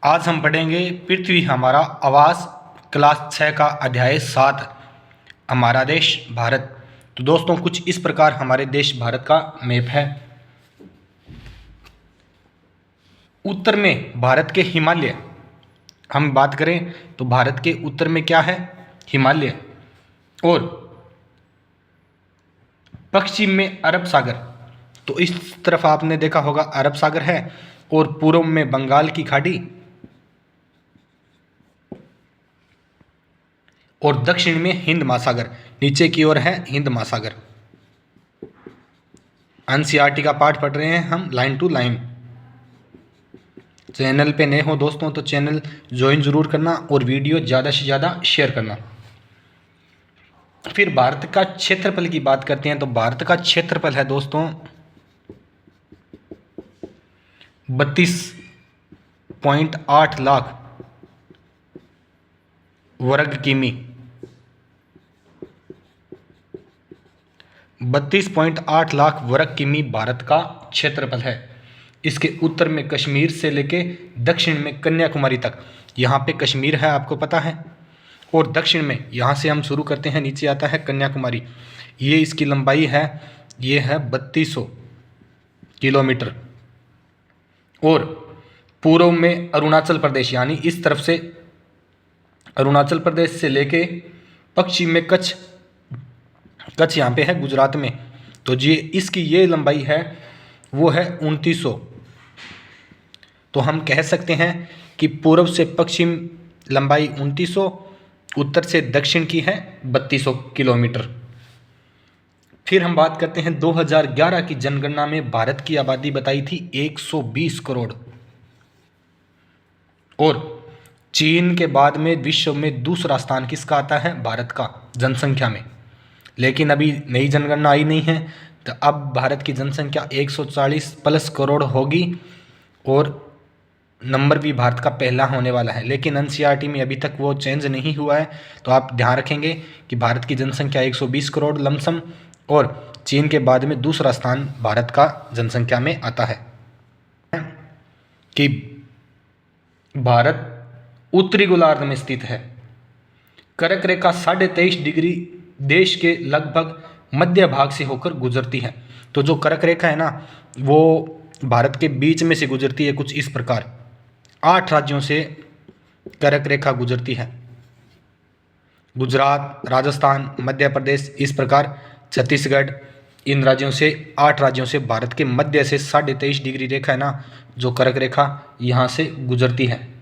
आज हम पढ़ेंगे पृथ्वी हमारा आवास क्लास 6 का अध्याय 7 हमारा देश भारत। तो दोस्तों कुछ इस प्रकार हमारे देश भारत का मैप है। उत्तर में भारत के हिमालय, हम बात करें तो भारत के उत्तर में क्या है? हिमालय। और पश्चिम में अरब सागर, तो इस तरफ आपने देखा होगा अरब सागर है। और पूर्व में बंगाल की खाड़ी और दक्षिण में हिंद महासागर, नीचे की ओर है हिंद महासागर। एनसीईआरटी का पाठ पढ़ रहे हैं हम लाइन टू लाइन। चैनल पे नए हो दोस्तों तो चैनल ज्वाइन जरूर करना और वीडियो ज़्यादा से ज़्यादा शेयर करना। फिर भारत का क्षेत्रफल की बात करते हैं तो भारत का क्षेत्रफल है दोस्तों 32.8 लाख वर्ग किमी। 32.8 लाख वर्ग किमी भारत का क्षेत्रफल है। इसके उत्तर में कश्मीर से लेके दक्षिण में कन्याकुमारी तक, यहाँ पे कश्मीर है आपको पता है। और दक्षिण में यहाँ से हम शुरू करते हैं, नीचे आता है कन्याकुमारी। ये इसकी लंबाई है, ये है 3200 किलोमीटर। और पूर्व में अरुणाचल प्रदेश, यानी इस तरफ से अरुणाचल प्रदेश से लेके पश्चिम में कच्छ यहाँ पे है गुजरात में। तो ये इसकी ये लंबाई है वो है 2900। तो हम कह सकते हैं कि पूर्व से पश्चिम लंबाई 2900, उत्तर से दक्षिण की है 3200 किलोमीटर। फिर हम बात करते हैं 2011 की जनगणना में भारत की आबादी बताई थी 120 करोड़। और चीन के बाद में विश्व में दूसरा स्थान किसका आता है? भारत का, जनसंख्या में। लेकिन अभी नई जनगणना आई नहीं है, तो अब भारत की जनसंख्या 140 प्लस करोड़ होगी और नंबर भी भारत का पहला होने वाला है। लेकिन एनसीईआरटी में अभी तक वो चेंज नहीं हुआ है, तो आप ध्यान रखेंगे कि भारत की जनसंख्या 120 करोड़ लमसम और चीन के बाद में दूसरा स्थान भारत का जनसंख्या में आता है। कि भारत उत्तरी गोलार्ध में स्थित है। कर्क रेखा 23.5 डिग्री देश के लगभग मध्य भाग से होकर गुजरती है। तो जो कर्क रेखा है ना, वो भारत के बीच में से गुजरती है कुछ इस प्रकार। 8 राज्यों से कर्क रेखा गुजरती है, गुजरात, राजस्थान, मध्य प्रदेश, इस प्रकार छत्तीसगढ़, इन राज्यों से 8 राज्यों से भारत के मध्य से 23.5 डिग्री रेखा है ना, जो कर्क रेखा यहाँ से गुजरती है।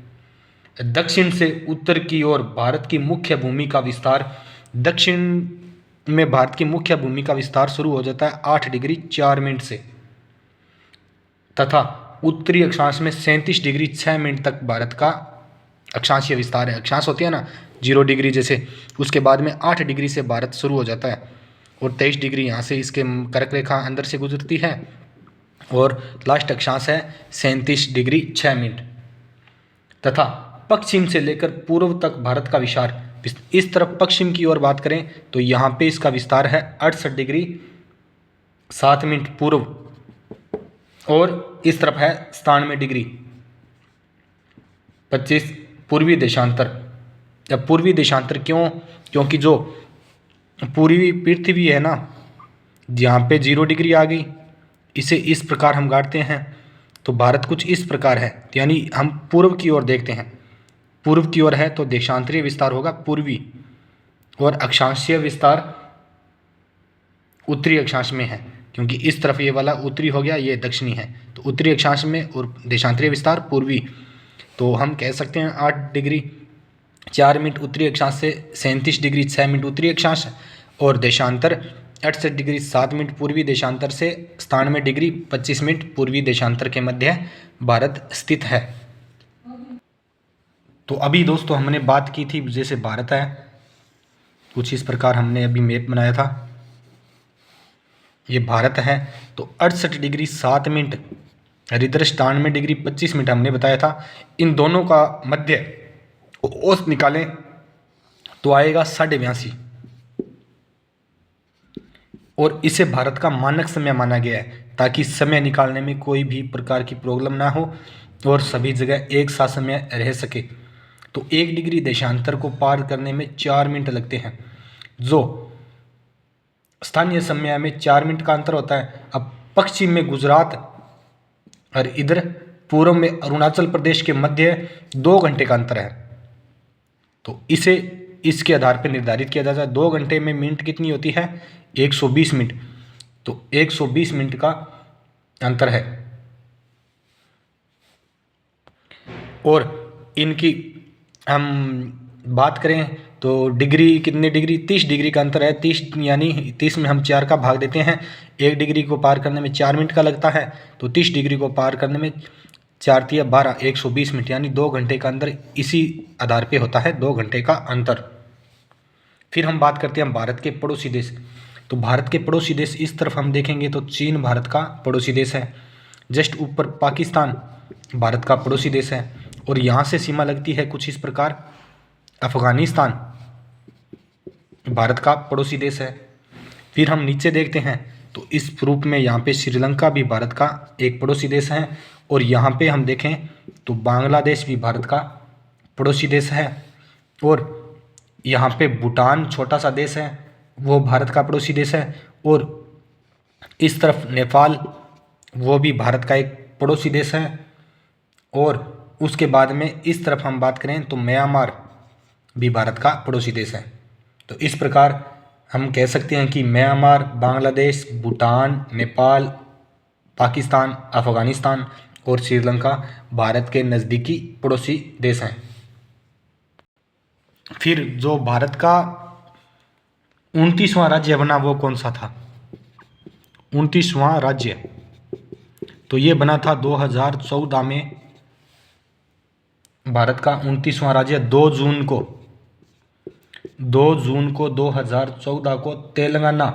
दक्षिण से उत्तर की ओर भारत की मुख्य भूमि का विस्तार, दक्षिण में भारत की मुख्य भूमि का विस्तार शुरू हो जाता है 8 डिग्री 4 मिनट से, तथा उत्तरी अक्षांश में 37 डिग्री 6 मिनट तक भारत का अक्षांशीय विस्तार है। अक्षांश होती है ना 0 डिग्री जैसे, उसके बाद में 8 डिग्री से भारत शुरू हो जाता है और 23 डिग्री यहाँ से इसके कर्क रेखा अंदर से गुजरती है और लास्ट अक्षांश है 37 डिग्री 6 मिनट। तथा पश्चिम से लेकर पूर्व तक भारत का विस्तार, इस तरफ पश्चिम की ओर बात करें तो यहाँ पे इसका विस्तार है 68 डिग्री 7 मिनट पूर्व, और इस तरफ है 97 डिग्री 25 पूर्वी देशांतर। जब पूर्वी देशांतर क्यों? क्योंकि जो पूर्वी पृथ्वी है ना, यहाँ पे 0 डिग्री आ गई, इसे इस प्रकार हम गाड़ते हैं तो भारत कुछ इस प्रकार है। यानी हम पूर्व की ओर देखते हैं, पूर्व की ओर है तो देशांतरीय विस्तार होगा पूर्वी, और अक्षांशीय विस्तार उत्तरी अक्षांश में है, क्योंकि इस तरफ ये वाला उत्तरी हो गया, ये दक्षिणी है, तो उत्तरी अक्षांश में और देशांतरीय विस्तार पूर्वी। तो हम कह सकते हैं 8 डिग्री 4 मिनट उत्तरी अक्षांश से 37 डिग्री 6 मिनट उत्तरी अक्षांश, और देशांतर 68 डिग्री 7 मिनट पूर्वी देशांतर से 97 डिग्री 25 मिनट पूर्वी देशांतर के मध्य भारत स्थित है। तो अभी दोस्तों हमने बात की थी जैसे भारत है कुछ इस प्रकार, हमने अभी मैप बनाया था, ये भारत है। तो 68 डिग्री 7 मिनट और इधर 97 डिग्री 25 मिनट हमने बताया था। इन दोनों का मध्य औसत निकालें तो आएगा 82.5, और इसे भारत का मानक समय माना गया है ताकि समय निकालने में कोई भी प्रकार की प्रॉब्लम ना हो। और सभी जगह एक साथ समय रह सके। तो 1 डिग्री देशांतर को पार करने में 4 मिनट लगते हैं, जो स्थानीय समय में 4 मिनट का अंतर होता है। अब पश्चिम में गुजरात और इधर पूर्व में अरुणाचल प्रदेश के मध्य 2 घंटे का अंतर है। तो इसे इसके आधार पर निर्धारित किया जाता है 2 घंटे में मिनट कितनी होती है, 120 मिनट। तो 120 मिनट का अंतर है। और इनकी हम बात करें तो डिग्री, कितने डिग्री, 30 डिग्री का अंतर है। 30 यानी 30 में हम 4 का भाग देते हैं, 1 डिग्री को पार करने में 4 मिनट का लगता है। तो 30 डिग्री को पार करने में 4 तिया 12, 120 मिनट, यानी 2 घंटे का अंतर इसी आधार पे होता है, 2 घंटे का अंतर। फिर हम बात करते हैं भारत के पड़ोसी देश। तो भारत के पड़ोसी देश इस तरफ हम देखेंगे तो चीन भारत का पड़ोसी देश है। जस्ट ऊपर पाकिस्तान भारत का पड़ोसी देश है। और यहाँ से सीमा लगती है कुछ इस प्रकार, अफगानिस्तान भारत का पड़ोसी देश है। फिर हम नीचे देखते हैं तो इस रूप में यहाँ पे श्रीलंका भी भारत का एक पड़ोसी देश है। और यहाँ पे हम देखें तो बांग्लादेश भी भारत का पड़ोसी देश है। और यहाँ पे भूटान छोटा सा देश है, वो भारत का पड़ोसी देश है। और इस तरफ नेपाल, वो भी भारत का एक पड़ोसी देश है। और उसके बाद में इस तरफ हम बात करें तो म्यांमार भी भारत का पड़ोसी देश है। तो इस प्रकार हम कह सकते हैं कि म्यांमार, बांग्लादेश, भूटान, नेपाल, पाकिस्तान, अफगानिस्तान और श्रीलंका भारत के नज़दीकी पड़ोसी देश हैं। फिर जो भारत का 29वां राज्य बना वो कौन सा था? 29वां राज्य तो ये बना था 2014 में। भारत का 29वां राज्य 2 जून को 2014 को तेलंगाना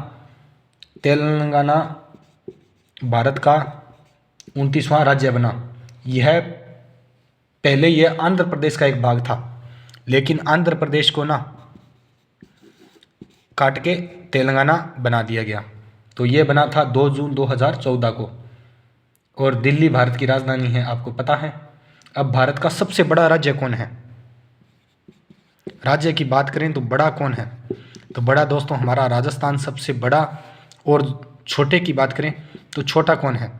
भारत का 29वां राज्य बना। यह पहले यह आंध्र प्रदेश का एक भाग था, लेकिन आंध्र प्रदेश को ना काट के तेलंगाना बना दिया गया। तो यह बना था 2 जून 2014 को। और दिल्ली भारत की राजधानी है, आपको पता है। अब भारत का सबसे बड़ा राज्य कौन है? राज्य की बात करें तो बड़ा कौन है? तो बड़ा दोस्तों हमारा राजस्थान सबसे बड़ा। और छोटे की बात करें तो छोटा कौन है?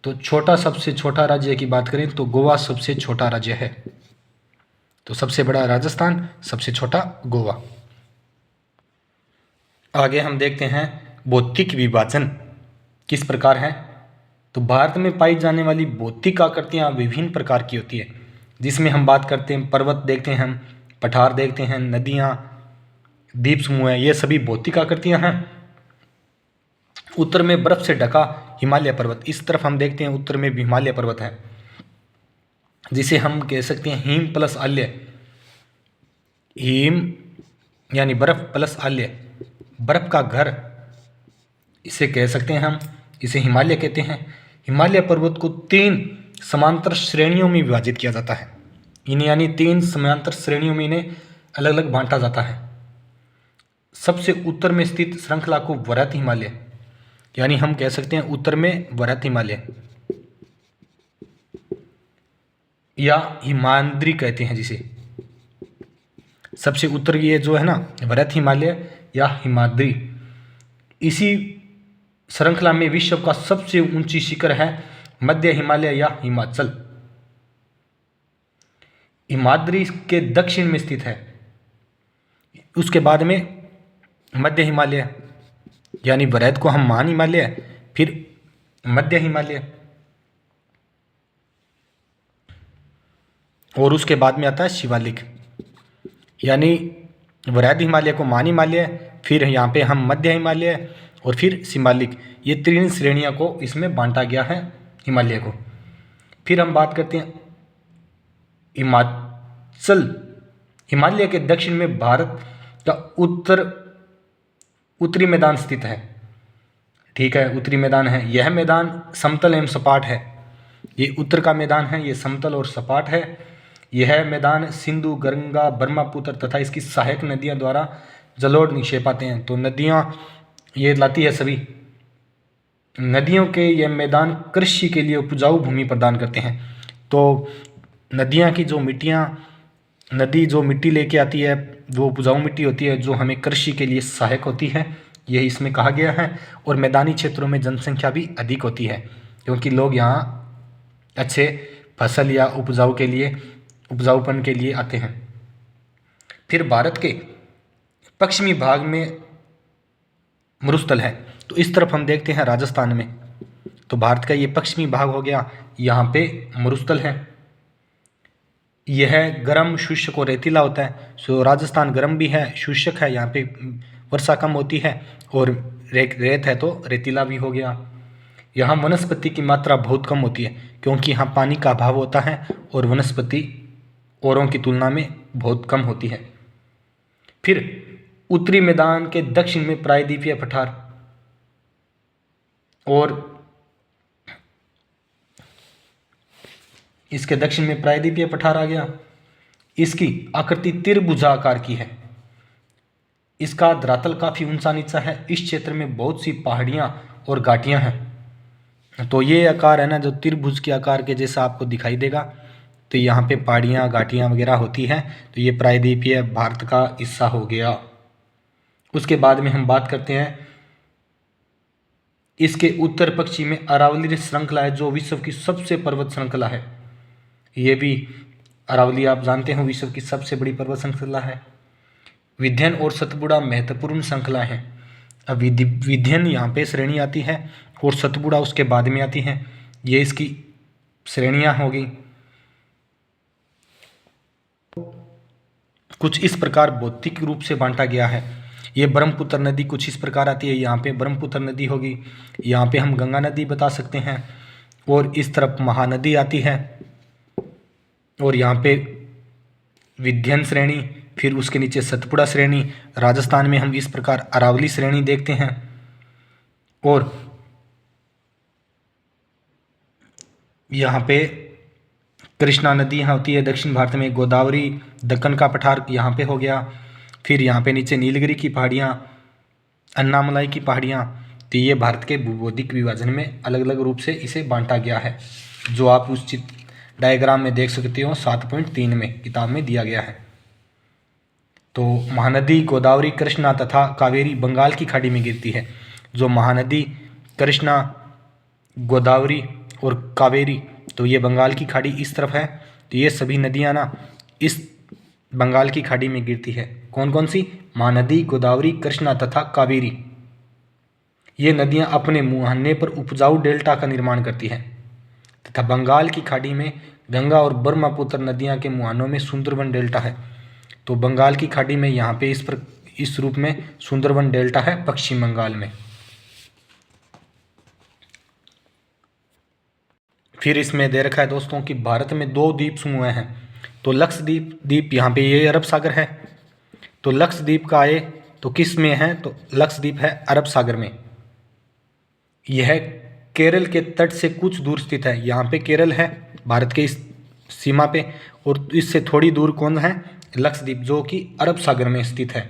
तो छोटा, सबसे छोटा राज्य की बात करें तो गोवा सबसे छोटा राज्य है। तो सबसे बड़ा राजस्थान, सबसे छोटा गोवा। आगे हम देखते हैं भौतिक विभाजन किस प्रकार है। तो भारत में पाई जाने वाली भौतिक आकृतियाँ विभिन्न प्रकार की होती है, जिसमें हम बात करते हैं पर्वत देखते हैं, हम पठार देखते हैं, नदियाँ, द्वीप समूह है, ये सभी भौतिक आकृतियाँ हैं। उत्तर में बर्फ से ढका हिमालय पर्वत, इस तरफ हम देखते हैं उत्तर में भी हिमालय पर्वत है, जिसे हम कह सकते हैं हिम प्लस आल्य। हिम यानी बर्फ प्लस आल्य, बर्फ का घर इसे कह सकते हैं हम, इसे हिमालय कहते हैं। हिमालय पर्वत को 3 समांतर श्रेणियों में विभाजित किया जाता है। इन्हें यानी 3 समांतर श्रेणियों में इन्हें अलग अलग बांटा जाता है। सबसे उत्तर में स्थित श्रृंखला को वृहत हिमालय, यानी हम कह सकते हैं उत्तर में वृहत हिमालय या हिमाद्री कहते हैं जिसे। सबसे उत्तर ये जो है ना वृहत हिमालय या हिमाद्री। इसी श्रृंखला में विश्व का सबसे ऊंची शिखर है मध्य हिमालय या हिमाचल। हिमाद्री के दक्षिण में स्थित है। उसके बाद में मध्य हिमालय, यानी वृहत को हम महान हिमालय, फिर मध्य हिमालय, और उसके बाद में आता है शिवालिक। यानी वृहत हिमालय को महान हिमालय, फिर यहाँ पे हम मध्य हिमालय और फिर शिवालिक, ये 3 श्रेणियों को इसमें बांटा गया है हिमालय को। फिर हम बात करते हैं हिमाचल। हिमालय के दक्षिण में भारत का उत्तरी मैदान स्थित है। ठीक है, उत्तरी मैदान है। यह मैदान समतल एवं सपाट है। ये उत्तर का मैदान है, ये समतल और सपाट है। यह मैदान सिंधु, गंगा, ब्रह्मपुत्र तथा इसकी सहायक नदियां द्वारा जलोढ़ निक्षेप आते हैं। तो नदियां ये लाती है सभी नदियों के। यह मैदान कृषि के लिए उपजाऊ भूमि प्रदान करते हैं। तो नदियाँ की जो नदी जो मिट्टी लेके आती है वो उपजाऊ मिट्टी होती है, जो हमें कृषि के लिए सहायक होती है, यही इसमें कहा गया है। और मैदानी क्षेत्रों में जनसंख्या भी अधिक होती है, क्योंकि लोग यहाँ अच्छे फसल या उपजाऊपन के लिए आते हैं। फिर भारत के पश्चिमी भाग में मरुस्थल है, तो इस तरफ हम देखते हैं राजस्थान में, तो भारत का ये पश्चिमी भाग हो गया, यहाँ पे मरुस्थल है। यह गर्म शुष्क और रेतीला होता है। सो राजस्थान गर्म भी है, शुष्क है, यहाँ पे वर्षा कम होती है, और रेत है तो रेतीला भी हो गया। यहाँ वनस्पति की मात्रा बहुत कम होती है, क्योंकि यहाँ पानी का अभाव होता है और वनस्पति औरों की तुलना में बहुत कम होती है। फिर उत्तरी मैदान के दक्षिण में प्रायद्वीपीय पठार, और इसके दक्षिण में प्रायद्वीपीय पठार आ गया। इसकी आकृति त्रिभुजाकार की है। इसका धरातल काफी ऊंचा नीचा है। इस क्षेत्र में बहुत सी पहाड़ियां और घाटियां हैं। तो ये आकार है ना, जो त्रिभुज के आकार के जैसा आपको दिखाई देगा, तो यहाँ पे पहाड़ियां घाटियां वगैरह होती हैं। तो ये प्रायद्वीपीय भारत का हिस्सा हो गया। उसके बाद में हम बात करते हैं, इसके उत्तर पश्चिम में अरावली श्रृंखला है, जो विश्व की सबसे पर्वत श्रृंखला है। ये भी अरावली आप जानते हो विश्व की सबसे बड़ी पर्वत श्रृंखला है। विंध्य और सतपुड़ा महत्वपूर्ण श्रृंखला है। अब विंध्य यहाँ पे श्रेणी आती है और सतपुड़ा उसके बाद में आती है। ये इसकी श्रेणियां होगी। कुछ इस प्रकार भौतिक रूप से बांटा गया है। ये ब्रह्मपुत्र नदी कुछ इस प्रकार आती है, यहाँ पे ब्रह्मपुत्र नदी होगी, यहाँ पे हम गंगा नदी बता सकते हैं, और इस तरफ महानदी आती है, और यहाँ पे विंध्य श्रेणी, फिर उसके नीचे सतपुड़ा श्रेणी। राजस्थान में हम इस प्रकार अरावली श्रेणी देखते हैं, और यहाँ पे कृष्णा नदी यहाँ होती है दक्षिण भारत में। गोदावरी, दक्कन का पठार यहाँ पे हो गया। फिर यहाँ पे नीचे नीलगिरी की पहाड़ियाँ, अन्नामलाई की पहाड़ियाँ। तो ये भारत के भूगोलिक विभाजन में अलग अलग रूप से इसे बांटा गया है, जो आप उस डायग्राम में देख सकते हो 7.3 में किताब में दिया गया है। तो महानदी गोदावरी, कृष्णा तथा कावेरी बंगाल की खाड़ी में गिरती है। जो महानदी कृष्णा, गोदावरी और कावेरी, तो ये बंगाल की खाड़ी इस तरफ है। तो ये सभी नदियाँ ना इस बंगाल की खाड़ी में गिरती है। कौन कौन सी? महानदी, गोदावरी, कृष्णा तथा कावेरी। ये नदियाँ अपने मुहाने पर उपजाऊ डेल्टा का निर्माण करती हैं, तथा बंगाल की खाड़ी में गंगा और ब्रह्मपुत्र नदियाँ के मुहानों में सुंदरवन डेल्टा है। तो बंगाल की खाड़ी में यहाँ पे इस रूप में सुंदरवन डेल्टा है पश्चिम बंगाल में। फिर इसमें दे रखा है दोस्तों कि भारत में 2 द्वीप समूह हैं। तो लक्षद्वीप यहाँ पे ये अरब सागर है। तो लक्षद्वीप का आए तो किस में है? तो लक्षद्वीप है अरब सागर में। यह केरल के तट से कुछ दूर स्थित है। यहाँ पे केरल है भारत के इस सीमा पे, और इससे थोड़ी दूर कौन है? लक्षद्वीप, जो कि अरब सागर में स्थित है।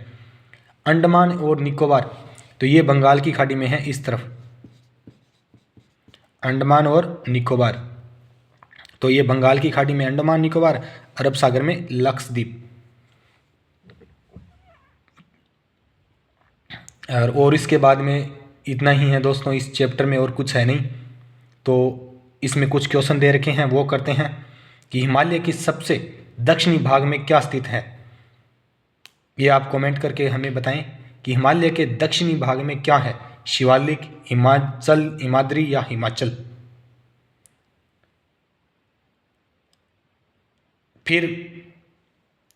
अंडमान और निकोबार, तो ये बंगाल की खाड़ी में है इस तरफ, अंडमान और निकोबार। तो ये बंगाल की खाड़ी में अंडमान निकोबार, अरब सागर में लक्षद्वीप। और इसके बाद में इतना ही है दोस्तों इस चैप्टर में, और कुछ है नहीं। तो इसमें कुछ क्वेश्चन दे रखे हैं, वो करते हैं कि हिमालय की सबसे दक्षिणी भाग में क्या स्थित है। ये आप कमेंट करके हमें बताएं कि हिमालय के दक्षिणी भाग में क्या है। शिवालिक, हिमाचल, हिमाद्री या हिमाचल। फिर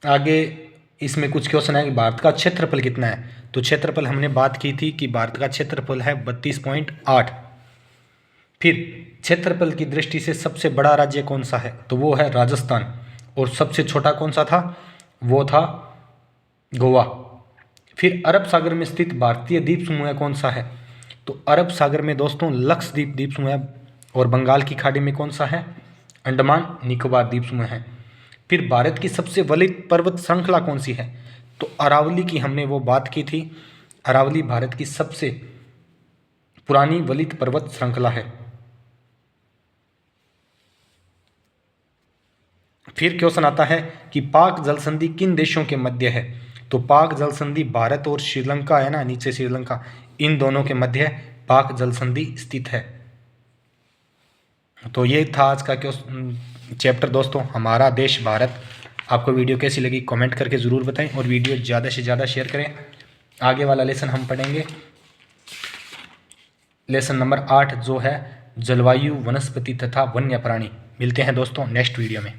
आगे इसमें कुछ क्वेश्चन है कि भारत का क्षेत्रफल कितना है। तो क्षेत्रफल हमने बात की थी कि भारत का क्षेत्रफल है 32.8। फिर क्षेत्रफल की दृष्टि से सबसे बड़ा राज्य कौन सा है? तो वो है राजस्थान। और सबसे छोटा कौन सा था? वो था गोवा। फिर अरब सागर में स्थित भारतीय द्वीप समूह कौन सा है? तो अरब सागर में दोस्तों लक्षद्वीप द्वीप समूह है, और बंगाल की खाड़ी में कौन सा है? अंडमान निकोबार द्वीप समूह है। फिर भारत की सबसे वलित पर्वत श्रृंखला कौन सी है? तो अरावली की हमने वो बात की थी। अरावली भारत की सबसे पुरानी वलित पर्वत श्रृंखला है। फिर क्वेश्चन आता है कि पाक जल संधि किन देशों के मध्य है। तो पाक जल संधि भारत और श्रीलंका है ना, नीचे श्रीलंका, इन दोनों के मध्य पाक जल संधि स्थित है। तो ये था आज का चैप्टर दोस्तों, हमारा देश भारत। आपको वीडियो कैसी लगी कमेंट करके ज़रूर बताएं और वीडियो ज़्यादा से ज़्यादा शेयर करें। आगे वाला लेसन हम पढ़ेंगे लेसन नंबर 8 जो है जलवायु, वनस्पति तथा वन्य प्राणी। मिलते हैं दोस्तों नेक्स्ट वीडियो में।